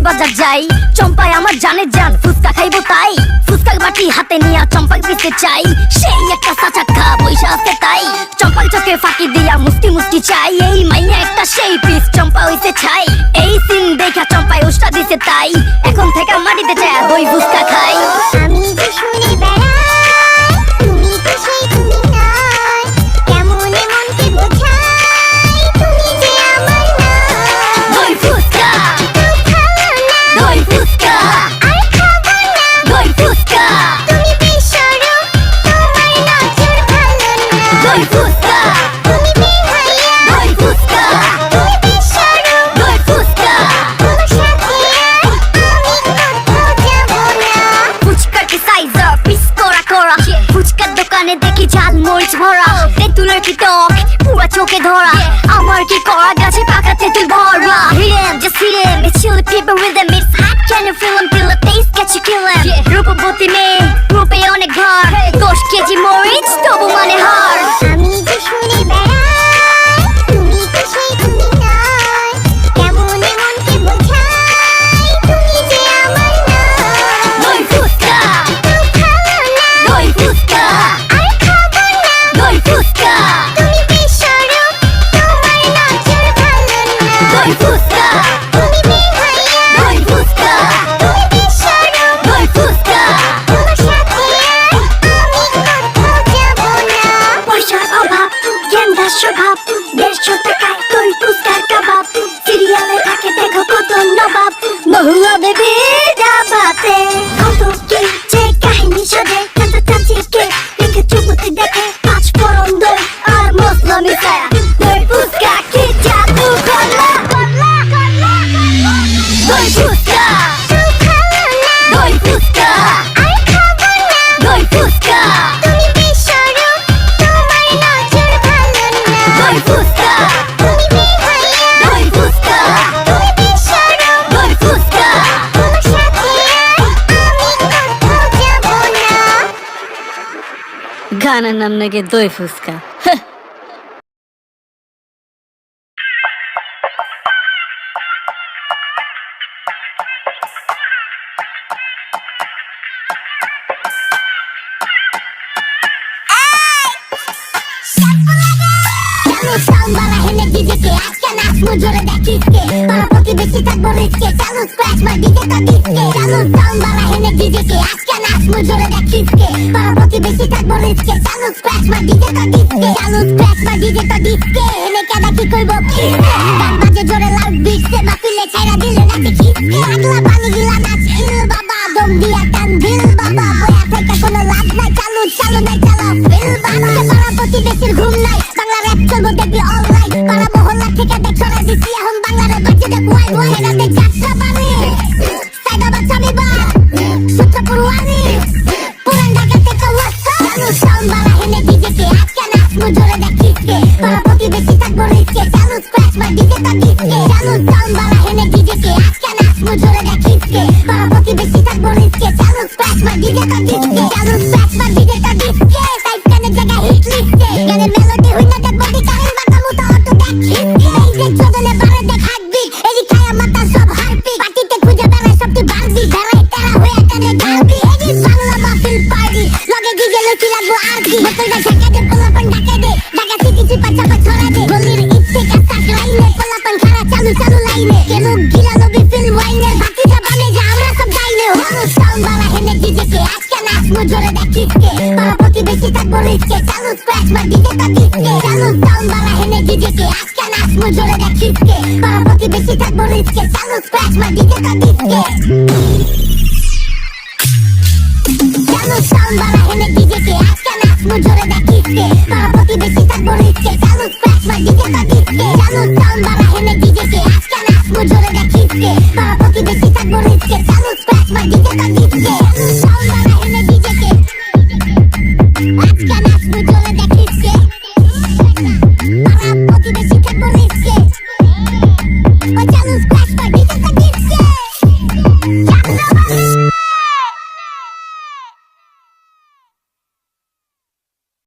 বাজার যাই, চম্পায় আমার জানের জান, ফুচকা খাইবো তাই। ফুচকা বাটি হাতে নিয়া চম্পাই পিছে চাই, সেই একটা সাচাক্কা পয়সা আছে তাই। চম্পার চোখে ফাঁকি দিয়া মুষ্টি মুষ্টি চাই, এই মাইয়া একটা সেই পিস চম্পা হইছে ছাই। এই সিন দেখা চম্পায় উষ্টা দিছে তাই, এখন থেকে মাটিতে চায় দই ফুচকা খাই। আমি যে শুনে বেড়াই, তুমি তো সেই তুমি নয়, কেমন মনকে বোঝাই, তুমি যে আমার নয়। দই ফুচকা, দই ফুচকা, আর খাবো না দই ফুচকা, তুমি বেশরম, তোমার নজর ভালো না। দই ফুচকা, তুমি বেহায়া, দই ফুচকা, তুমি বেশরম, দই ফুচকা। তোমার সাথে আর আমি কোথাও যাবো না। ফুচকার কি সাইজ পিস করা করা, ফুচকার দোকানে দেখি ঝাল মরিচ ভরা, তেঁতুলের কি টক পুরা চোখে ধরা, আমার কি করা গাছে পাকা তেঁতুল ভরা। Hidden, just hidden, it's chilly people rhythm, it's hot, can you feel 'em, feel the taste, get you killing. রূপবতী মেয়ে, রূপে অনেক ঘর, 10 কেজি মরিচ তবু মানে হার। আমি যে শুনে বেড়াই, তুমি তো সেই তুমি নয়, কেমন মনকে বোঝাই, তুমি যে আমার নয়। দই ফুচকা, ভালো না দই ফুচকা, আর খাবো না দই ফুচকা, তুমি বেশরম, তোমার নজর ভালো না। দই ফুচকা, তুমি বেহায়া, দই ফুচকা, তুমি বেশরম, দই ফুচকা। তোমার সাথে আর আমি কোথাও যাবো না। পয়সার অভাব, গেন্দার স্বভাব, 150 টাকায় দই ফুচকার কাবাব, সিরিয়ালে থাকে দেখো কত নবাব, মহুয়া বেবি ডাবাতে কত কি যে কাহিনী সাজে, কাঁচা চাচিকে দেখে চুপতি দেখে, 5 ফোড়ন দই আর মশলা মিশায়া, দই ফুচকা কি জাদু করলা, দই ফুচকা, ভালো না দই ফুচকা, আর খাবো না দই ফুচকা, তুমি বেশরম, তোমার নজর ভালো না। দই ফুচকা, তুমি বেহায়া, দই ফুচকা, তুমি বেশরম, দই ফুচকা। তোমার সাথে আর আমি কোথাও যাবো না। গানের নাম নাকি দই ফুচকা। चलो साउंड वाला है ने डीजे के, आज का नाच मुझे देखिस के, पारा প্রতিবেশী থাকবো রিস্কে, চালু স্ক্র্যাচ মার ডিজে কা ডিস্কে। चलो साउंड वाला है ने डीजे के, आज का नाच मुझे देखिस के, पारा প্রতিবেশী থাকবো রিস্কে, চালু স্ক্র্যাচ মার ডিজে কা ডিস্কে। চালু স্ক্র্যাচ মার ডিজে কা ডিস্কে, এনে কেডা কি কইবো কিসকে, গান বাজে জোরে লাউড বিটসে, মাহফিলে ছাইরা দিলে নাচে খিসকে। আগলা পানি গিলা নাচ ইল বাবা, দম দিয়া টান দিল বাবা, বয়া থেকে কোনো লাভ নাই, চালু চালু নাই চালা ফিল বাবা। পারা প্রতিবেশীর ঘুম নাই, বাংলা র‍্যাপ চলবো দেখবি অনলাইন, পারা মহল্লা থেকে দেখ ছড়া দিচ্ছি এখন বাংলার বাজে দেখ ওয়াই ওয়াই, এরা দেখ যাত্রা বাড়ি সাইদা বাচ্চামি বা সূত্রপুর ওয়ারি পুরান ঢাকা থেকে ওয়াস্তা। চালু সাউন্ড বাড়া হেনে ডিজে কে, আজকে নাচ মুজোরে দেখিস কে, পারা প্রতিবেশী থাকবো রিস্কে, চালু স্ক্র্যাচ মার ডিজে কা ডিস্কে। চালু সাউন্ড বাড়া হেনে ডিজে কে, আজকে নাচ মুজোরে দেখিস কে, পারা প্রতিবেশী থাকবো রিস্কে, চালু স্ক্র্যাচ মার ডিজে কা ডিস্কে। চালু স্ক্র্যাচ মার ডিজে কা ডিস্কে, সাইড কানে জায়গা হিট লিস্টে, গানের মেলোডি হইনা দেখ বডি কারেল মাথা মুতা অটো দেখ হিটকে। এই দেখ চদনে পারে দেখ হার্টবিট, এরি খায়া মাথা সব হারপিট, পার্টিতে খুঁজে বেড়ায় সবটি বারবি, বেড়ায় তেরা হয়ে টানে গারবি, এরি বাংলা মাহফিল পার্টি, লগে ডিজে লুচি লাগবো আরবি, বোতলটা ঝাঁকা দে পোলাপান ঢাকা দে, ঢাকা সিটি চিপা চাপা ছড়া দে, গলির ইচ্ছে কাস্তা লাইনে, পোলাপান খারা চালু চালু লাইনে, কেলু গিলা লবি ফিল্ম ওয়াইনের, বাকি যা বানে যা আমরা সব গাইলে। হলো সাউন্ড বাড়া হেনে ডিজে কে, আজকে নাচ মুজোরে দেখিস কে, পারা প্রতিবেশী থাকবো রিস্কে, চালু স্ক্র্যাচ মার ডিজে কা ডিস্কে। চালু সাউন্ড বাড়া হেনে ডিজে কে, আজকে নাচ মুজোরে দেখিস কে, পারা প্রতিবেশী থাকবো রিস্কে, চালু স্ক্র্যাচ মার ডিজে কা ডিস্কে। চালু সাউন্ড বাড়া হেনে ডিজে কে, আজকে নাচ মুজোরে দেখিস কে, পারা প্রতিবেশী থাকবো রিস্কে, চালু স্ক্র্যাচ মার ডিজে কা ডিস্কে। চালু সাউন্ড বাড়া হেনে ডিজে কে, আজকে নাচ মুজোরে দেখিস কে, পারা প্রতিবেশী থাকবো রিস্কে, চালু স্ক্র্যাচ মার ডিজে কা ডিস্কে। সাউন্ড বাড়া হেনে ডিজে কে, আজকে নাচ মুজোরে দেখিস কে, পারা প্রতিবেশী